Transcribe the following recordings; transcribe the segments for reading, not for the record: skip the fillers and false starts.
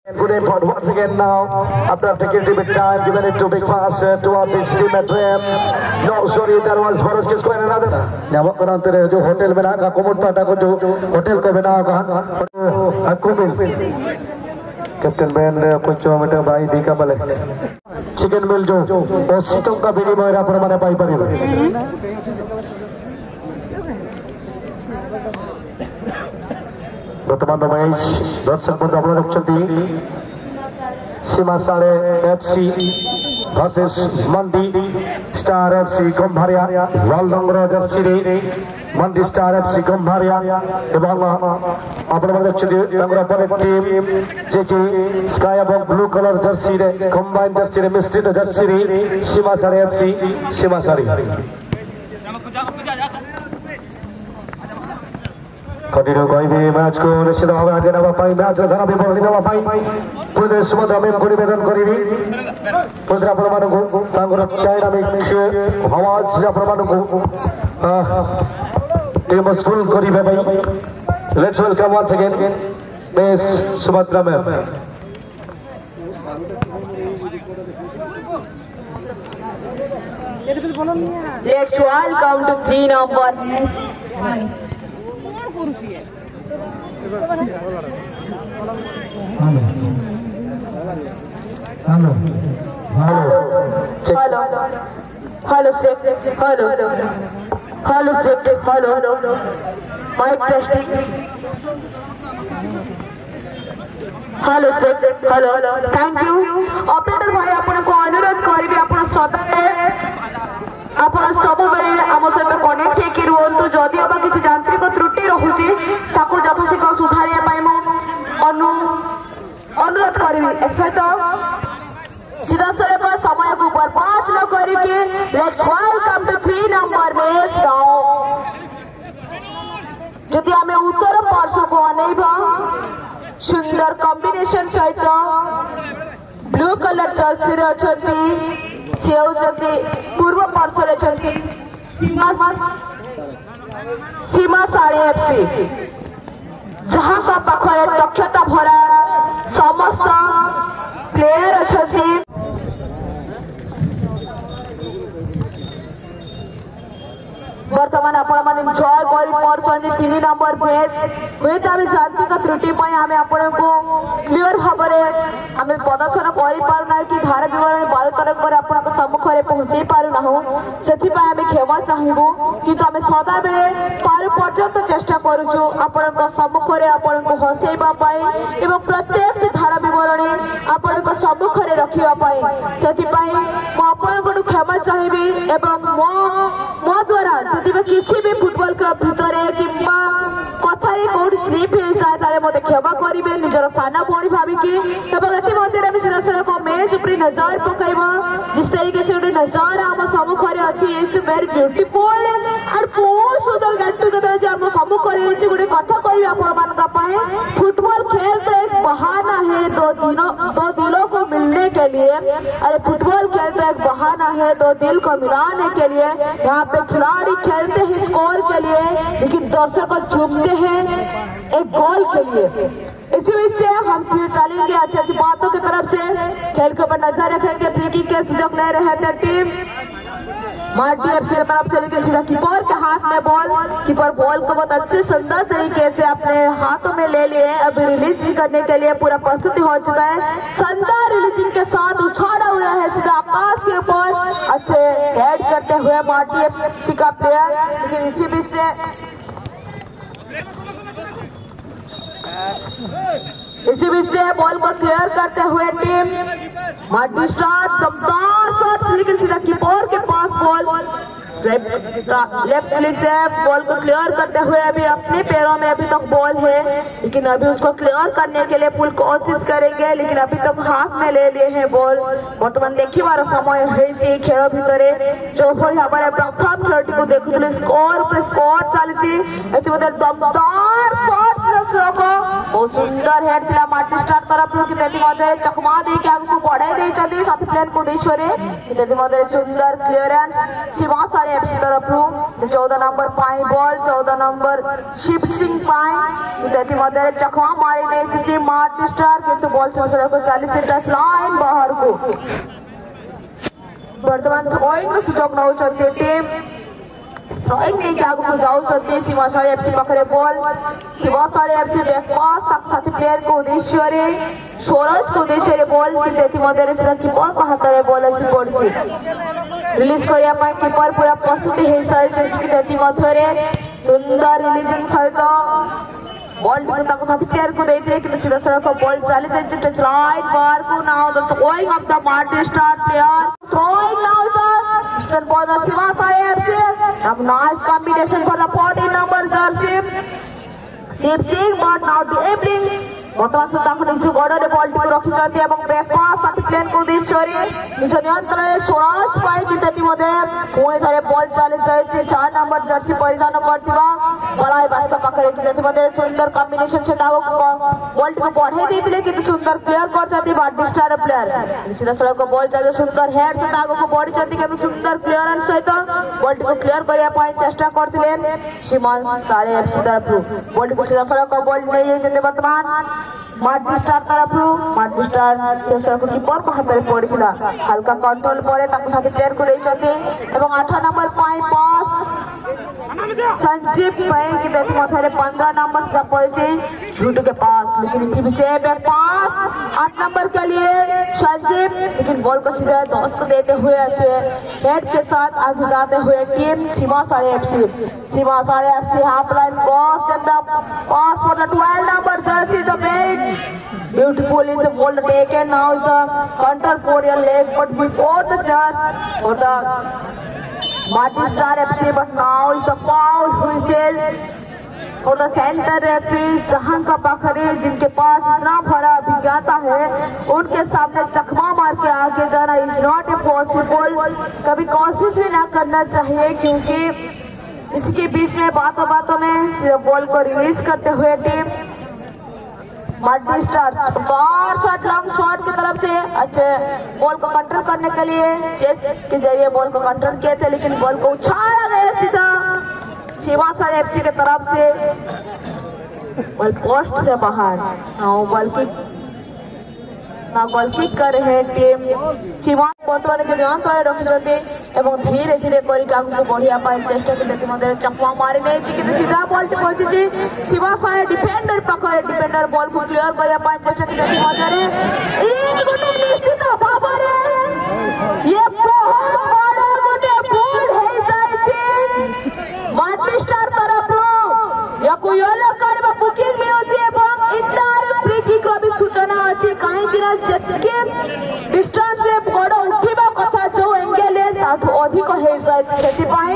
Good effort once again now. After taking a bit time, given it to big pass towards his team at Ram. No, sorry, there was Boris Kisco and another. Now, what around the hotel Menaka, Komutata, hotel Kovenaka, Akubil. Captain Ben, Puchometer by the Kabale. Chicken Mill Joe, or Sitoka Binimara Pramana Piper. वर्तमान match दर्शक बंधु आप देखते सीमा साड़े FC versus मंडी star FC गंभारिया लाल रंगर Jersey मंडी star FC गंभारिया एवं आपन देखते team जे कि स्काई एवं blue colour Jersey combine Jersey मिश्रित जर्सी सीमा साड़े एफसी सीमा साड़ी कंटिन्यू कहिबे मैच को निश्चित भाव आगे नवा पाई मैच धारा विवरणी नवा पाई पुणे सुमत अमेन को निवेदन करिबी पुत्र आपण मानको तांगर डायनामिक आवाज आपण मानको टीम स्कूल करिबे भाई let's welcome once again miss Subhadra ma'am let's welcome to 3 number hello hello check hello hello check hello mic testing hello check hello thank you operator भाई आपण को अनुरोध करिबी आपण सदा आपण सब बेले आम सहित कनेक्ट हेकि रुहतु जदि अब किसी यांत्रिक त्रुटि रहुछि ताको यथाशीघ्र सुधारिया पाई मु अनुरोध करिबी सहित सीधा सड़क समय को बर्बाद न करके let's welcome to 3 number match now जदि आमे उत्तर पार्श्व को अनेबा सुंदर कॉम्बिनेशन सहित ब्लू कलर जर्सी रे अछंती से होचंती पूर्व पार्श्व रे अछंती सीमा साड़े एफसी जहां का पाखरे दक्षता भरा समस्त प्लेयर अछंती वर्तमान आपण माने जय करि परछंती 3 नंबर मैच हुए त आमे यांत्रिक त्रुटि पय आमे आपण को क्लियर भाबरे आमे प्रदर्शन करि पारु नै कि धारा विवरण बाल तरफ पर आपण को सम्मुख रे पहुंचै पारु ना हो सेथि पय आमे क्षमा चाहिबो किंतु आमे सदा बेले पारु पर्यंत चेष्टा करूछु आपण को सम्मुख रे आपण को हसेबा पय एवं प्रत्येक धारा विवरण आपण को सम्मुख रे रखिबा पय सेथि पय म आपण को क्षमा चाहिबी एवं मो द्वारा जदि किसी भी फुटबॉल क्लब भितर किंबा कथारे कोड स्लिप हो जाए तारे मते क्षमा करिवे निजर साना भौणी भाबिकी एवं एति मते रे सीधा सड़क मैच ऊपर नजर पकाइबो जिस तरीके से उडे नजर हम सम्मुख रे अछि इट्स वेरी ब्यूटीफुल और बहुत सुंदर गेट टुगेदर जे हम सम्मुख रे अछि गुडे कथा कहि आपण मान का पाए फुटबॉल खेल तो एक बहाना है दो दिलों को मिलने के लिए अरे फुटबॉल खेल तो एक बहाना है दो दिल को मिलाने के लिए यहाँ पे खिलाड़ी खेलते हैं स्कोर के लिए लेकिन दर्शक झूमते हैं एक गोल के लिए इसी वजह से हम चलेंगे अच्छी अच्छी बातों की तरफ से खेल के ऊपर नजर रखेंगे फ्री किक के सुजग ले रहे थे टीम मार्टी एफसी की तरफ से लेकिन सीधा कीपर के हाथ में बॉल कीपर बॉल को बहुत अच्छे सुंदर तरीके से अपने हाथों में ले लिए अभी रिलीज करने के लिए पूरा प्रस्तुति हो चुका है शानदार रिलीजिंग के साथ उछाला हुआ है सीधा आकाश के ऊपर अच्छे हेड करते हुए मार्टी एफसी का प्लेयर लेकिन इसी बीच से बॉल को क्लियर करते हुए टीम मार्टी स्टार दमदार शॉट लेकिन सीधा कीपर के पास बॉल लेफ्ट क्लिक से बॉल को क्लियर करते हुए अभी अपने पैरों में अभी तक बॉल है लेकिन अभी उसको क्लियर करने के लिए फुल कोशिश करेंगे लेकिन अभी तक हाथ में ले लिए हैं बॉल वर्तमान देखिबार समय होइछि खेल भितरे जो भाव प्रथम खेलटी को देखुले स्कोर पर स्कोर चलछि एति दमदार शॉट श्लोक बहुत सुंदर हेड थिला मार्टिन स्टार तरफ कि तेति मध्ये चकमा दे के आगु बढ़ाई दे चंदी साथी प्लेयर को देशरे तेति मध्ये सुंदर क्लियरेंस सीमासारी एफसी तरफ 14 नंबर पाई बॉल 14 नंबर शिव सिंह पाई तेति मध्ये चकमा मारी नहीं थी मार्टिन स्टार किंतु बॉल से सड़क को 40 मीटर लाइन बाहर को वर्तमान थ्रोइंग सुजोग न होचंती टीम थ्रोइंग नहीं आगु को जाऊ सकती सीमासारी एफसी पकड़े बॉल सीमासारी एफसी बैक पास तक साथी प्लेयर को उद्देश्य रे सोरस को उद्देश्य रे बॉल की देती मदरे से कीपर को हाथ रे बॉल अछि पड़सी रिलीज करिया पाई कीपर पूरा प्रस्तुति हे साइ की देती मधरे सुंदर रिलीजिंग सहित बॉल को तक साथी प्लेयर को देते कि सीधा सड़क को बॉल 40 इंच टच लाइन बार को now the throwing of the Martin star player throwing now sir distance ball the Simasari FC अब nice combination for the 14 number jersey Shiv Singh but now dribbling वर्तमान सुधा निशु गड़े बॉल टी रखी बैक पास साथी प्लेन को उद्देश्य निज नियंत्रण सोरास पाई की पुणी थे बॉल चली जाए 4 नंबर जर्सी परिधान करथिबा बलाई बास्ता पाखरे की सुंदर कॉम्बिनेशन से बॉल टी को बढ़ाई देथिले कि सुंदर क्लियर करछथि मार्टिन स्टार प्लेयर सीधा सड़क बॉल चले सुंदर हेड से आगो को बढ़ी छथि कि सुंदर क्लियरेंस सहित बॉल टी को क्लियर करिया पाई चेष्टा करथिले सीमासारी एफसी तरफ बॉल टी को सीधा सड़क बॉल नहीं जेते वर्तमान मार्टिन स्टार तरफ मार्टिन स्टार से सड़क कीपर को हाथ में पड़ीला हल्का कंट्रोल परे ताको साथी प्लेयर को देछथि एवं 8 नंबर पाई पास संजीव पाई की देती मथरे 15 नंबर से पड़े झूठ के पास लेकिन टीम से बैक पास 8 नंबर के लिए संजीव लेकिन बॉल को सीधा दोस्त देते हुए अच्छे हेड के साथ आगे जाते हुए team Simasari FC half line cross then the pass for the 12 number jersey the very beautiful is the ball taken now is the counter for your leg but before the charge for the Martin Star FC but now is the foul whistle for the center referee जहां का पाखरे जिनके पास इतना बड़ा अभिज्ञता है उनके सामने चकमा मार के आगे जाना इज नॉट ए पॉसिबल कभी कोशिश भी ना करना चाहिए क्योंकि इसके बीच में बातों में बॉल को रिलीज करते हुए टीम मार्टिन स्टार बार शॉट लॉन्ग शॉट की तरफ से अच्छे बॉल को कंट्रोल करने के लिए चेस के जरिए बॉल को कंट्रोल किए थे लेकिन बॉल को उछाला गया सीधा सीमासारी एफसी के तरफ से बॉल पोस्ट से बाहर गोल किक कर रहे टीम सीमा बर्तमान जो नियंत्रण रखिछथि एवं धीरे धीरे करी आगु को बढ़िया पाई चेष्टा करते मधे चकवा मारी नहीं कि सीधा बॉल टी पहुंची सीमासारी डिफेंडर पाखरे डिफेंडर बॉल को क्लियर करिया पाई चेष्टा करते मधे ए गोटे निश्चित भाबरे ये बहुत बड़ा गोटे भूल हे जाय छै मार्टिन स्टार तरफ याकु येलो कार्ड बा बुकिंग मिलुछि एवं इंटर फ्री किक रो भी सूचना अछि काहे कि ना जतके डिस्टेंस रे बड़ उठिबा कथा जो एंगल है ताठो अधिक हे जाय सेति पाई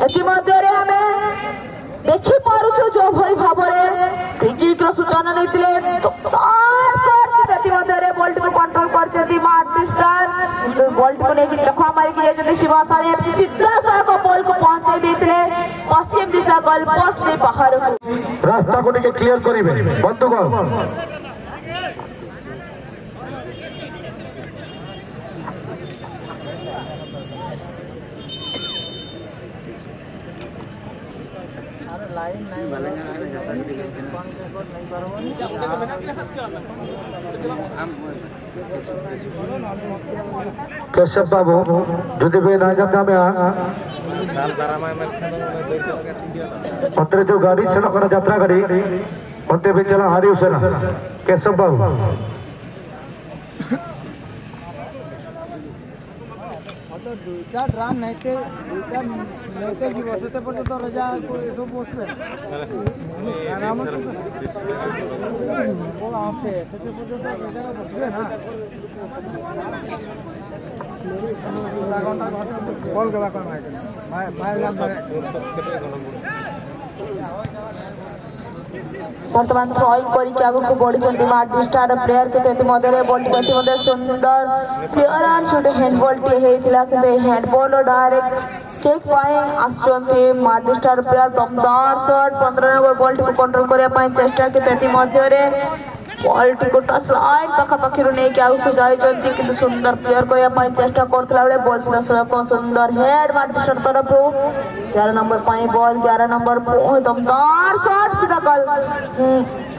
एति मध्यरे हमें देखि पारुछु जो भई भाबरे फ्री किक रो सूचना नैतिले तो तार शॉट एति मध्यरे बॉल को कंट्रोल करछथि मार्टिन स्टार बॉल को लेके चखवा मारी के जेते सीमासारी एफसी सीधा सड़क बॉल को पहुंचाई देथिले पश्चिम दिशा गोल पोस्ट से बाहर रास्ता को टिके क्लियर करिवे बंधुगण लाइन केशव बाबू যদি বে না জায়গা में जो गाड़ी से ना यात्रा गाड़ी उनते भी चला हारी उसे ना केशव बाबू तो दुईटा ड्राम नैते दुईटा नैते की बसते पड़े तो रजा को सब बसबे आराम वो आपे सते पड़े तो रजा बसबे ना कॉल गला कर माय वर्तमान थ्रोइंग करी के आगु को बढ़ी चंदी मार्टिन स्टार प्लेयर के तेति मधरे बॉल टी मधे सुंदर क्लियर एंड शूट हैंडबॉल टी हेतिला कि हैंडबॉल डायरेक्ट केक पाए आसुचंती मार्डी स्टार प्लेयर दमदार शॉट 15 नंबर बॉल को कंट्रोल करया पाए चेष्टा के तेती मध्य रे बॉल को टच लाइन पाखा पाखी रो नै के आगु जाय जंती किंतु सुंदर प्लेयर करया पाए चेष्टा करतला बेले बॉल सीधा सड़क सुंदर हेड मार्डी स्टार तरफ 11 नंबर पाए बॉल 11 नंबर दमदार शॉट सीधा गोल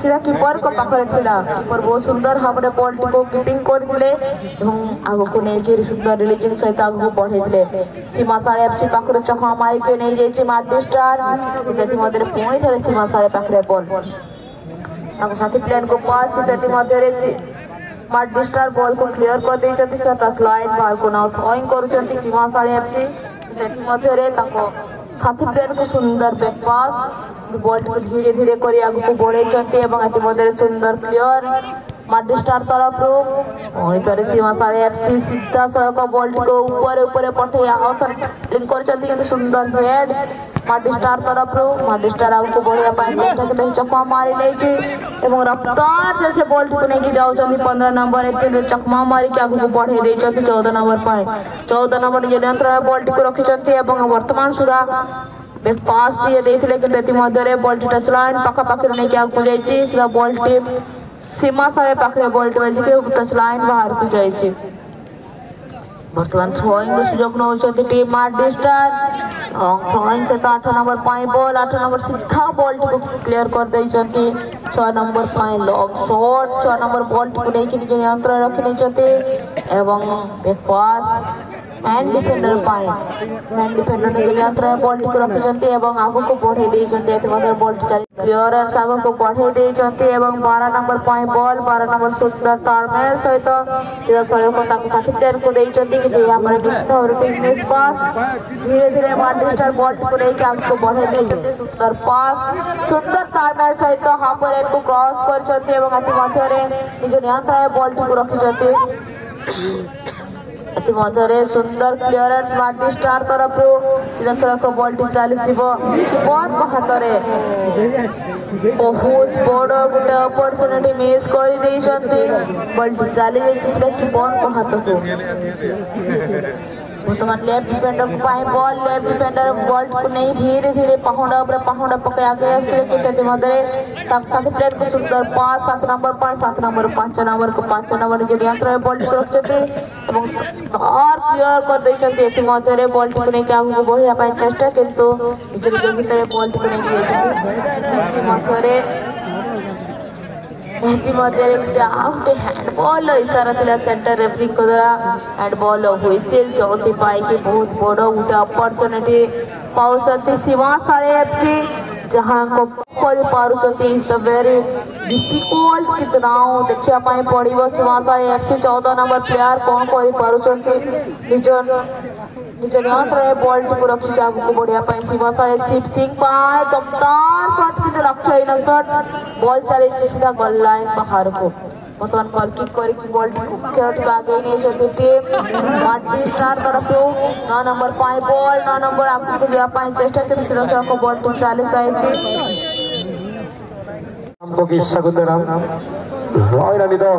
सीधा कीपर को पाखरे थिला कीपर बहुत सुंदर भाबरे बॉल को कीपिंग कर दिले एवं आगु को नै के सुंदर रिलीजिंग सहित आगु बढ़े दिले सीमा सारे एफसी पाखरे चखा मारी के नै जाय छै मार्डी स्टार तेती मध्य पुणी थरे सीमा सारे पाखरे बॉल ताको साथी प्लेयर को पास के तेती मध्य रे मार्डी स्टार बॉल को क्लियर कर दे छथि से टच लाइन बाहर को नाउ थ्रोइंग करू छथि सीमा सारे एफसी तेती मध्य रे ताको साथी प्लेयर को सुंदर बैक पास बॉल को धीरे धीरे करी आगु को बढ़े छथि एवं एती मध्य रे सुंदर क्लियर मार्डी स्टार तरफ पुणी थरे सीमा सारे एफसी सीधा सड़क बॉल को ऊपर ऊपर पठे आउथर लिंक कर छथि किंतु सुंदर हेड मार्डी स्टार तरफ मार्डी स्टार आगु को बढ़िया पाए चेष्टा के चकमा मारी नै छी एवं रफ्तार जैसे बॉल को नै कि जाउ छथि 15 नंबर एक चकमा मारी के आगु को बढ़े दै छथि 14 नंबर पाए 14 नंबर जे यंत्र बॉल को रखि छथि एवं वर्तमान सुधा बैक पास दिए देथिले कि तेती मध्य रे बॉल टच लाइन पाखा पाखी नै कि आगु जाय छी सीधा बॉल टीम सीमा सारे पाखरे बॉल टी के टच लाइन बाहर को जाय छी वर्तमान थ्रोइंग सुयोग न होचती टीम मार्डी स्टार थ्रोइंग से 8 नंबर पाए बॉल 8 नंबर सीधा बॉल को क्लियर कर दे छथि 6 नंबर पाए लॉन्ग शॉट 6 नंबर बॉल को नै कि निज नियंत्रण रखि छथि एवं बैक पास मैन डिफेंडर पाए मैन डिफेंडर ने नियंत्रण बॉल को रखि छथि एवं आगु को बढ़े दे छथि एतमात्र बॉल चली क्लियरेंस आगु को बढ़े दे छथि एवं 12 नंबर पाए बॉल 12 नंबर सुंदर तारमेल सहित सीधा सड़क को ताको साथी प्लेयर को दे छथि कि जे हमर डिस्क और टीम पास धीरे धीरे मार्डी स्टार बॉल को लेके आगु को बढ़े दे छथि सुंदर पास सुंदर तारमेल सहित हाफ रेड को क्रॉस कर छथि एवं अति मध्य रे निज नियंत्रण बॉल को रखि छथि अति मध्य रे सुंदर क्लियरेंस मार्डी स्टार तरफ सीधा सड़क बॉल टी चली जीवो बहुत हाथ रे बहुत बड़ गुटे अपॉर्चुनिटी मिस कर दे छथि बॉल टी चली जाय सीधा कीपर हाथ को वर्तमान लेफ्ट डिफेंडर को पाए बॉल लेफ्ट डिफेंडर बॉल को नहीं धीरे धीरे पहुंडा पके आगे आसले के तेती मध्य तक साथी प्लेयर को सुंदर पास 7 नंबर पाए 7 नंबर 5 नंबर को 5 नंबर के नियंत्रण बॉल को रखते एवं और क्लियर कर दे छथि एती मध्य रे बॉल को नहीं के आगु बढ़िया पाए चेष्टा किंतु निज निज भीतर बॉल को नहीं दिए मध्य रे हैंडबॉल इशारा थिला सेंटर रेफरी को द्वारा हैंडबॉल व्हिसिल चौथी पाई के बहुत बड़ उठा अपॉर्चुनिटी पाउसती सीमा सारे एफसी जहां को कर पारुसती इज द वेरी डिफिकल्ट कितना देखिया पाई पड़िबो सीमा सारे एफसी 14 नंबर प्लेयर कोन कर पारुसती निज नियंत्रण बॉल को रखी आगु को बढ़िया पाए सीमा सारे शिव सिंह पाए दमदार शॉट के लक्ष्य शॉट बॉल चले सीधा गोल लाइन बाहर को वर्तमान बॉल किक कर बॉल खेल आगे नहीं छथि टीम मार्डी स्टार तरफ 9 नंबर पाए बॉल 9 नंबर आगु को दिया पाए चेष्टा के सीधा सड़क बॉल टी चले जाय हमको की सगुंदराम रायरानी तो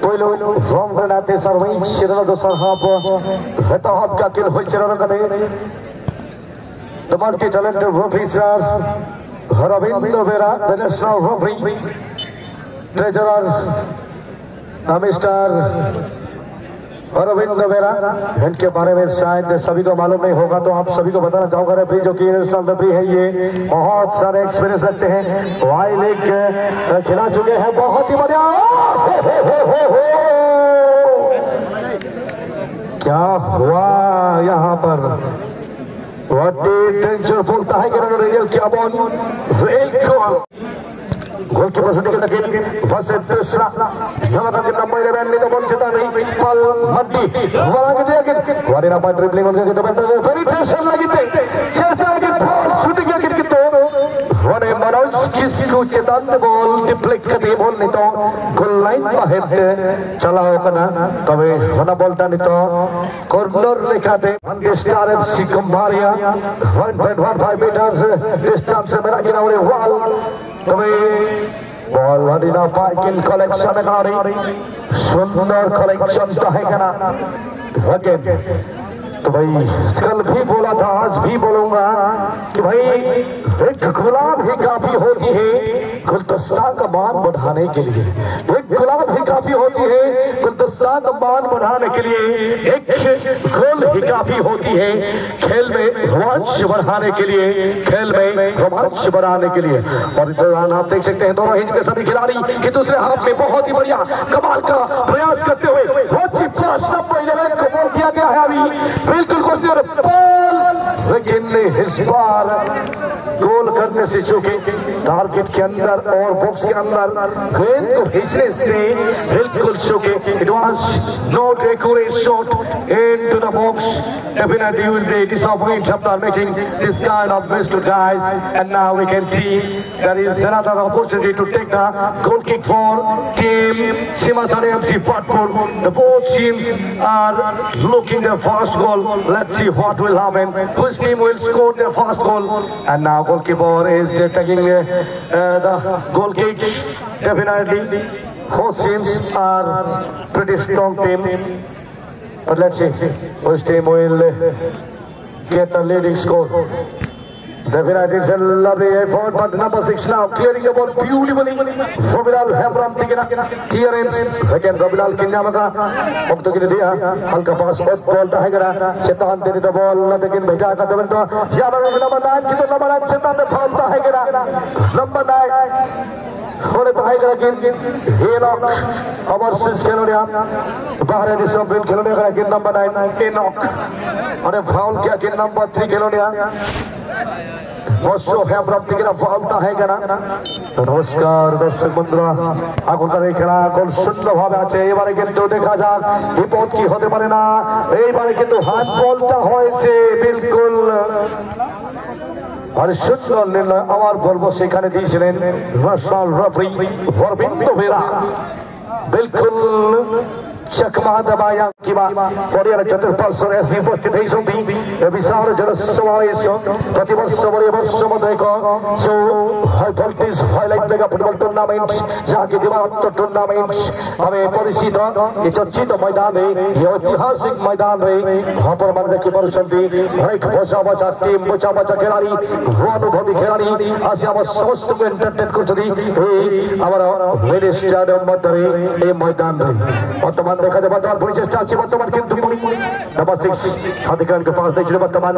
पहिलो फ्रॉम गनाते सर्वै शिरन दोसर हाफ हेता हाफ का किल होय शिरन कने the multi talented professor Harvind Bera the national referee treasurer mister Arvind Bera इनके बारे में शायद सभी को मालूम नहीं होगा तो आप सभी को बताना चाहूंगा रेफरी जो कि नेशनल रेफरी है ये बहुत सारे एक्सपीरियंस रखते हैं वाई लीग खिला चुके हैं बहुत ही बढ़िया क्या हुआ यहाँ पर टेंशन बोलता है कि क्या बॉल गोलकीपर से निकल वसे तीसरा जमाता के नंबर 11 ने तो बॉल चेता नहीं पल मद्दी वाला के दिया के वारेना पर ड्रिबलिंग करके तो बेटर वेरी टेंशन लगी थे चेता के बॉल शूटिंग करके तो वने मनोज किसको चेतन बॉल डिफ्लेक्ट करके बॉल नहीं तो गोल लाइन बाहर चला होना तबे वना बॉलटा नहीं तो कॉर्नर लेखाते मार्डी स्टार एफसी कुंभारिया 1.15 मीटर्स डिस्टेंस से मेरा गिरावड़े वॉल तबे बॉल वडिना पाइकिन कलेक्शन गाड़ी सुंदर कलेक्शन तो है कना अगेन तो भाई कल भी बोला था, आज भी बोलूंगा कि भाई एक गुलाब ही काफी होती है गुलदस्ता का मान बढ़ाने के लिए। एक गुलाब ही काफी होती है गुलदस्ता का मान बढ़ाने के लिए। एक गोल ही काफी होती है खेल में रोमांच बढ़ाने के लिए, खेल में रोमांच बढ़ाने के लिए। और इस दौरान आप देख सकते हैं दोनों ही के सभी खिलाड़ी कि दूसरे हाफ में बहुत ही बढ़िया कमाल का प्रयास करते हुए किया गया है अभी बिल्कुल लेकिन इस बार गोल करने से चूके टारगेट के अंदर और बॉक्स के अंदर गेंद को भेजने से बिल्कुल चूके। It was not accurate shot into the box. Definitely will they disappoint after making this kind of mistake, guys. And now we can see there is another opportunity to take the goal kick for team Simasare FC Patpur. The both teams are looking their first goal. Let's see what will happen. Which team will score their first goal? And now goalkeeper is taking the goal kick. Definitely, both teams are pretty strong team. But let's see which team will get the leading score. Definitely it's a lovely effort, but number 6 now clearing the ball beautifully. Robilal Hebram clearance. Again Robilal Kinyamaka अब तो किने दिया हल्का पास ball था है करा चेतान देने तो बॉल लेकिन भेजा का तो यहाँ पर नंबर 9 की तो नंबर 9 चेतान में फाउल था है करा नंबर 9 होने तो है करा कि हेनॉक ओवरसीज खिलाड़ी बाहर है डिसिप्लिन खिलाड़ी करा कि नंबर 9 हेनॉक और फाउल किया कि नंबर 3 खिलाड़ी नमस्कार दर्शक बंधुरा এখনকার এই খেলা গোল সুন্দরভাবে আছে। এবারে কিন্তু দেখা যাক বিপদ কি হতে পারে না। এইবারে কিন্তু হাত বলটা হয়েছে বিলকুল আর সুন্দর নির্ণয় আমার বলবো সেখানে দিয়েছিলেন ন্যাশনাল রেফারি অরবিন্দ বেরা। बिल्कुल चकमा दबाया किंवा परियार चतुर्पार्श्वर ऐसी उपस्थित होती विशाल जनसमावेश प्रतिवर्ष वर्षमध्ये एक जो high voltage highlight mega football tournament जहाँकि दिवात्तर टूर्नामेंट हमें परिचित ये चर्चित मैदान है ये ऐतिहासिक मैदान है वहाँ पर मान देखी पारुछंती अनेक बचा बचा टीम बचा बचा खिलाड़ी अनुभवी खिलाड़ी आसी आम समस्त को एंटरटेन करछथि आमार मिनी स्टेडियम मध्य এই ময়দান বর্তমান দেখা যায় বর্তমান পুলিশ চেষ্টা আছে বর্তমান কিন্তু नंबर 6 अधिकारी के पास देखिए वर्तमान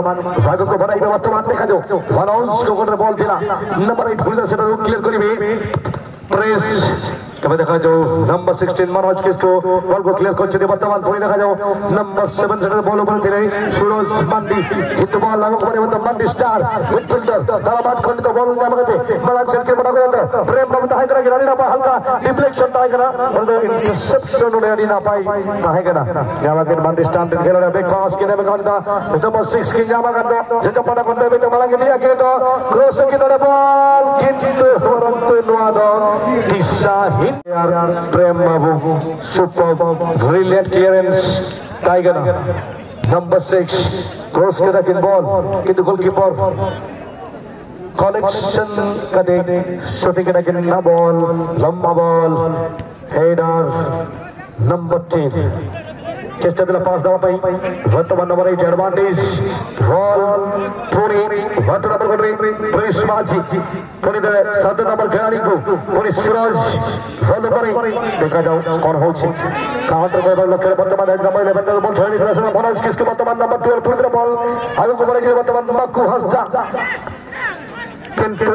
भागो को बनाइबे वर्तमान देखा जाओ वालाउंस को कोटर बॉल दिला नंबर 8 भूल से क्लियर करिबे प्रेस तब देखा जाओ नंबर 16 मनोज किसको बॉल को क्लियर कर चुके वर्तमान पुणी देखा जाओ नंबर 7 से बॉल ऊपर थे सूरज मंडी हिट बॉल लागू करे मतलब मंडी स्टार मिडफील्डर दाराबाद खंडित बॉल नमगते बालांस के बड़ा अंदर प्रेम प्रभुता है करा गिरानी ना हल्का डिफ्लेक्शन टाई करा और इंटरसेप्शन उन्हें ना पाई है करा यहां के मंडी स्टार खेल रहा बैक पास के में खंडा नंबर 6 की जामा कर दो जगह पड़ा बंदे में माला के दिया के तो क्रॉस की तरफ बॉल किंतु परंतु नुआदो दिशा Prem Babu super brilliant clearance tiger number 6 cross के तक बॉल किंतु गोलकीपर कलेक्शन का देने शूटिंग के तक ना बॉल लंबा बॉल हेडर नंबर 3 चेष्टा दिला पास देवा पाई वर्तमान नंबर 8 एडवांटेज बॉल थोड़ी वर्तमान नंबर कोटरी प्रेस माजी थोड़ी दे 7 नंबर खिलाड़ी को थोड़ी सूरज बॉल पर देखा जाओ कौन हो छे काउंटर को बॉल लगे वर्तमान नंबर 11 बॉल छोड़ी तरह से मनोज किसके वर्तमान नंबर 12 थोड़ी बॉल आगे को बढ़े वर्तमान मक्कू हंसदा किंतु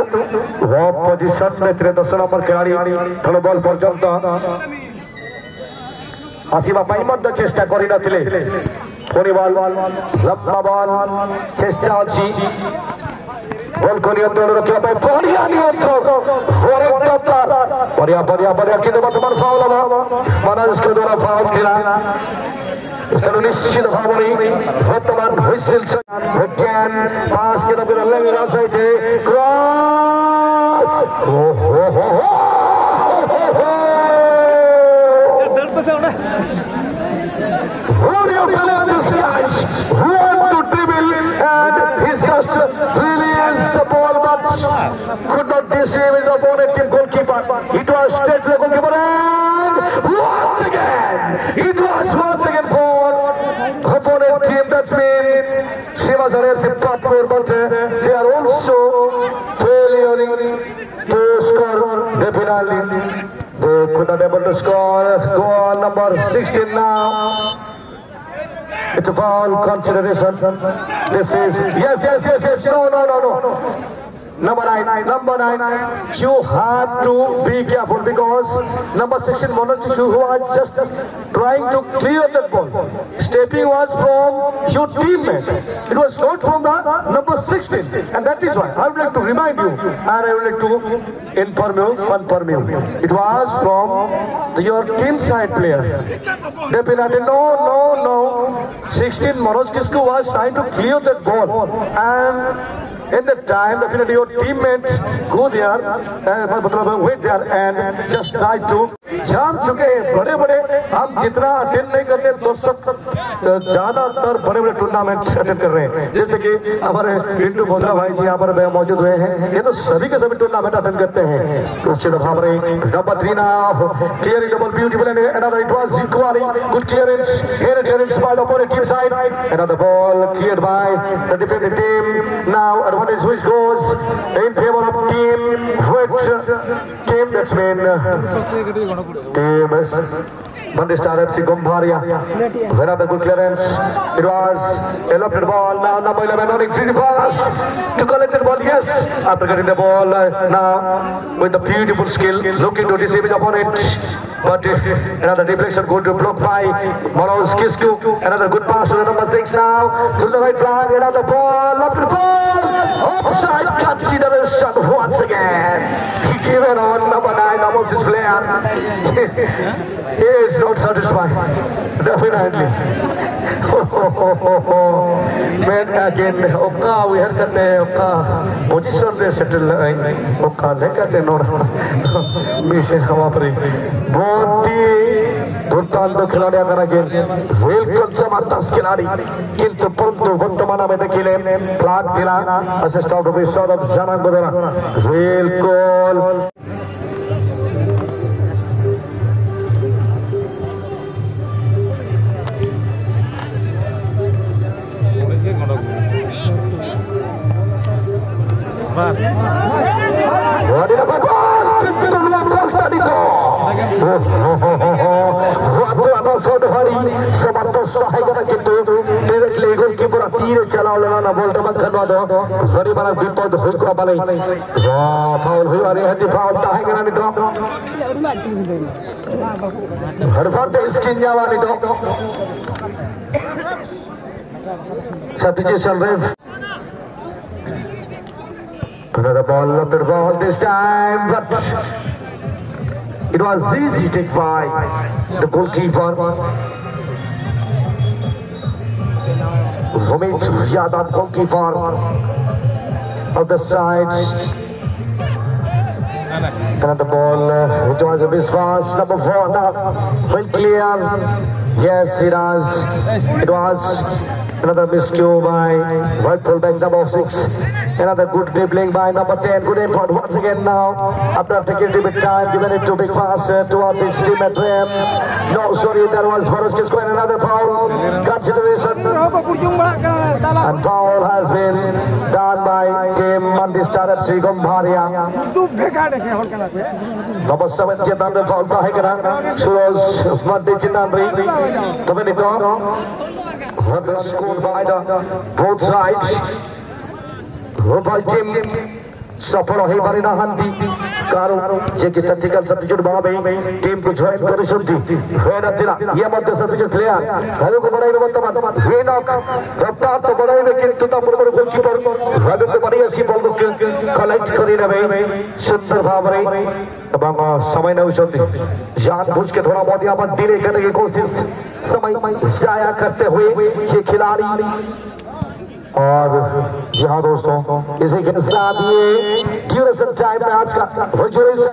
वो पोजीशन में 13 नंबर खिलाड़ी थोड़ा बॉल पर्यंत आसीबा पाई मध्य चेष्टा करि नथिले पुणी बॉल लंबा बॉल चेष्टा अछि बॉल को नियंत्रण रखिया पाई बढ़िया नियंत्रण और एक टप्पर बढ़िया बढ़िया बढ़िया किंतु वर्तमान फाउल हबो मनोज के द्वारा फाउल किला चलो निश्चित भावनी वर्तमान हुइसिल विज्ञान पास के नबी अल्लाह के रास्ते थे क्रॉस हो Who do you believe this guys? Who want to dribble and he's just released the ball but could not deceive his opponent in goalkeeper. It was straight to the goalkeeper and once again it was once again for opponent team. That's mean to score definitely. They could not able to score. Goal number 16 now. It's a foul consideration. This is yes. No. Number 9. You have to be careful because number 16 Manoj Kisku, who was just trying to clear that ball. Stepping was from your teammate. It was not from the number 16, and that is why I would like to remind you and I would like to confirm you. It was from your team side player. Definitely no. 16 Manoj Kisku was trying to clear that ball, and in that time, definitely your teammates go there, wait there and just try to जान चुके हैं बड़े हम जितना attend नहीं करते दोस्तों ज्यादातर बड़े टूर्नामेंट अटेंड कर रहे हैं जैसे कि हमारे पिंटू बोधरा भाई जी यहाँ पर मौजूद हुए हैं ये तो सभी के सभी टूर्नामेंट अटेंड करते हैं हमारे number 3 now clearing double beautiful and another it was equally good clearance by the opponent team side another ball cleared by the defending team now advantage which goes in favor of team that's been Monday Star FC Gombharia. Another good clearance. It was a lofted ball. Now number 11 running free pass to collect the ball. Yes, after getting the ball now with the beautiful skill, looking to deceive his opponent. But another deflection good to block by Manoj Kisku. Another good pass to the number 6 now to the right flag. Another ball, lofted ball. Offside consideration once again. He given on number 9 almost his player. He is not satisfied, definitely. Man again, Oka, we have that Oka position they settle. Oka, look at the Nora. Mission Hawapri. Boti, Durtando Kiladia again. Welcome some Atas Kiladi. Into Ponto, Vontamana Medakilem, Plat Tila, assistant of his sort of Zaman Godera. Real call. Another ball, lofted ball this time, but it was easy take by the goalkeeper. Romesh Yadav, goalkeeper of the sides. Another ball, it was a mispass, number 4 now, well clear. Yes, it was another miscue by right fullback number 6. Another good dribbling by number 10. Good effort once again now. After taking a bit time, given it to big pass towards his teammate Ram. No, sorry, there was Manoj Kisku and another foul. Consideration. And foul has been done by team Monday Star FC Gombharia. Number 7 Jitandri foul bahegana. Suros Monday Jitandri. Domenico. Scored by both sides. Robal team सफल होई बारी ना हंदी कारो जे कि tactical substitute बाबे team को join करिसंती फेरा दिला ये मध्य सब्स्टिट्यूट प्लेयर भाई को बड़ाई रे वर्तमान वे नॉक रफ्तार तो बड़ाई में किंतु ता बड़ गोलकीपर भाई को बड़ी अच्छी बॉल को कलेक्ट करी रे सुंदर भावरे तमाम समय न उछलती जानबूझ के थोड़ा बहुत यहां पर डिले करने की कोशिश समय जाया करते हुए ये खिलाड़ी और जी हाँ दोस्तों इसी के साथ ये ड्यूरेशन टाइम में आज का